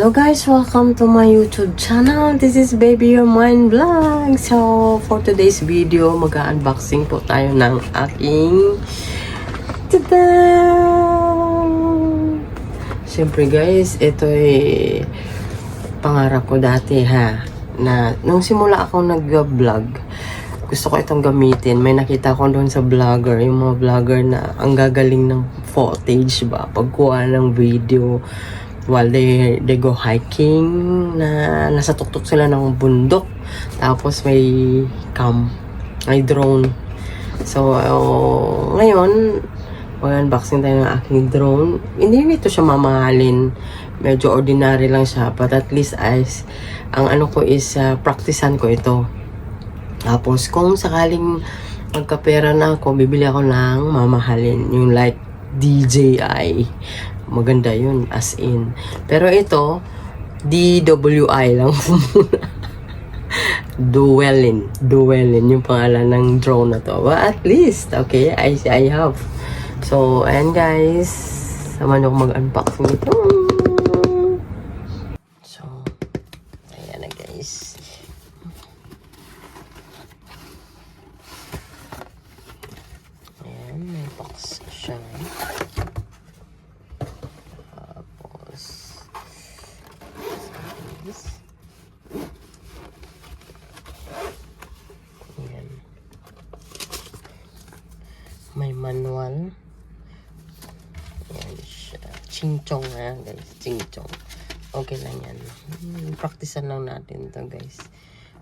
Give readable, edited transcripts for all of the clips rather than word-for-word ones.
Hello guys, welcome to my YouTube channel. This is Baby Your Mind Vlog. So, for today's video, mag-unboxing po tayo ng aking tada! Siyempre guys, ito ay pangarap ko dati ha. Na, nung simula akong nag-vlog, gusto ko itong gamitin. May nakita ko doon sa vlogger, yung mga vlogger na ang gagaling ng footage ba, pagkuha ng video while they go hiking, na nasa tuktok sila ng bundok, tapos may drone. So ngayon mag-unboxing tayo ng aking drone. Hindi ito siya mamahalin, medyo ordinary lang siya, but at least ang ano ko is practicean ko ito. Tapos kung sakaling magkapera na ako, bibili ako ng mamahalin, yung like DJI. Maganda yun, as in. Pero ito, DWI lang muna. Duelin yung pangalan ng drone na to. But at least, okay, I have. So, ayan guys. Samahan ako mag-unboxing ito. So, ayan na guys. Ayan, may box siya. Ayan. May manual. Ayan siya. Ching-chong ha guys. Ching-chong. Okay lang yan. Practicean lang natin to guys.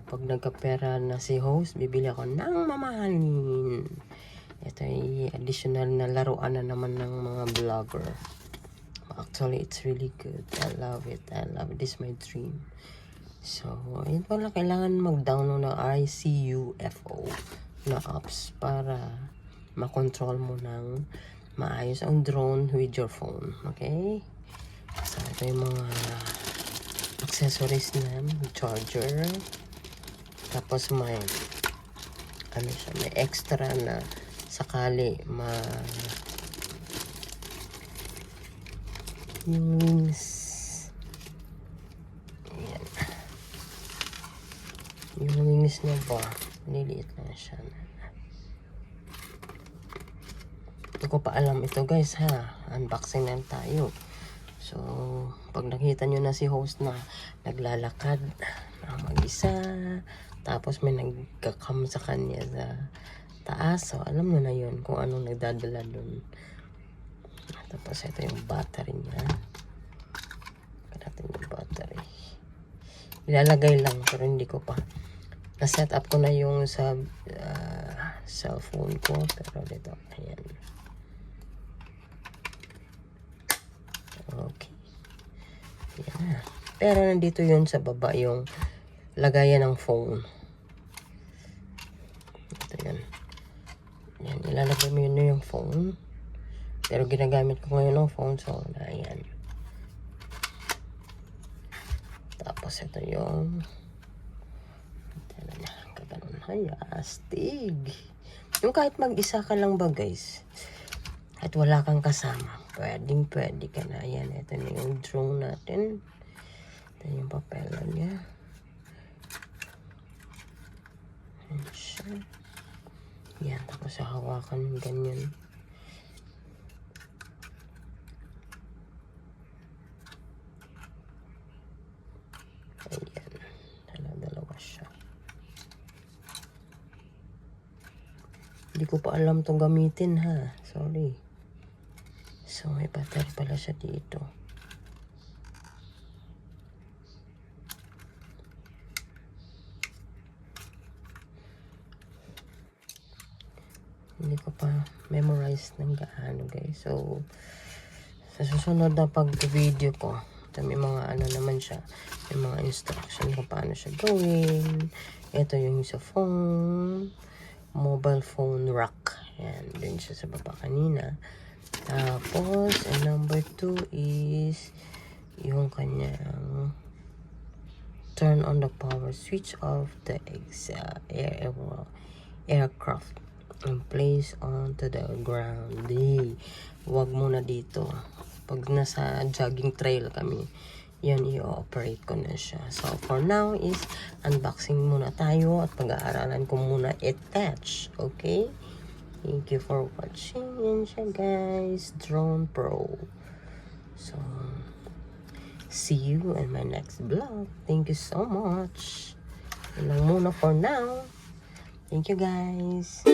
Pag nagkapera na si host, bibili ako ng mamahalin. Ito ay additional na laruan na naman ng mga vlogger. Actually, it's really good. I love it. This is my dream. So, yun pala, kailangan mag-download ng ICUFO na apps para makontrol mo ng maayos ang drone with your phone. Okay? So, ito yung mga accessories na, charger. Tapos may may extra na sakali yung wings. Ayan. Yung wings na ba, niliit lang siya. Hindi ko pa alam ito guys ha. Unboxing na tayo. So, pag nakita nyo na si host na naglalakad na mag-isa, tapos may nagkakam sa kanya sa taas, so alam nyo na yun kung anong nagdadala dun. Tapos ito yung battery niya. Natin yung battery. Ilalagay lang pero hindi ko pa. Na-set up ko na yung sa cellphone ko. Pero dito, ayan. Okay. Ayan. Pero nandito yun sa baba yung lagayan ng phone. Ito yun. Ayan, ilalagay mo yun na yung phone. Pero ginagamit ko ngayon ng phone, so ayan. Tapos ito yung kaganon. Ay, astig. Yung kahit mag-isa ka lang ba guys, kahit wala kang kasama, pwede ka na. Ayan, ito na yung drone natin. Ito yung papel niya. Ayan siya. Ayan, tapos hawakan yung ganyan. Ayan. Dalawa siya. Hindi ko pa alam itong gamitin ha. Sorry. So, may battery pala siya dito. Hindi ko pa memorize ng gaano guys. So, sa susunod na pag-video ko, may mga ano naman siya, may mga instruction kung paano siya gawin. Ito yung sa phone, mobile phone rack. Ayan, dun siya sa baba kanina. Tapos, and number 2 is yung kanyang turn on the power, switch off the aircraft and place onto the ground. Huwag muna dito. Pag nasa jogging trail kami, yan, i-operate ko na siya. So, for now is, unboxing muna tayo at pag-aaralan ko muna attach. Okay? Thank you for watching. Yan siya, guys. Drone Pro. So, see you in my next vlog. Thank you so much. Yan lang muna for now. Thank you, guys.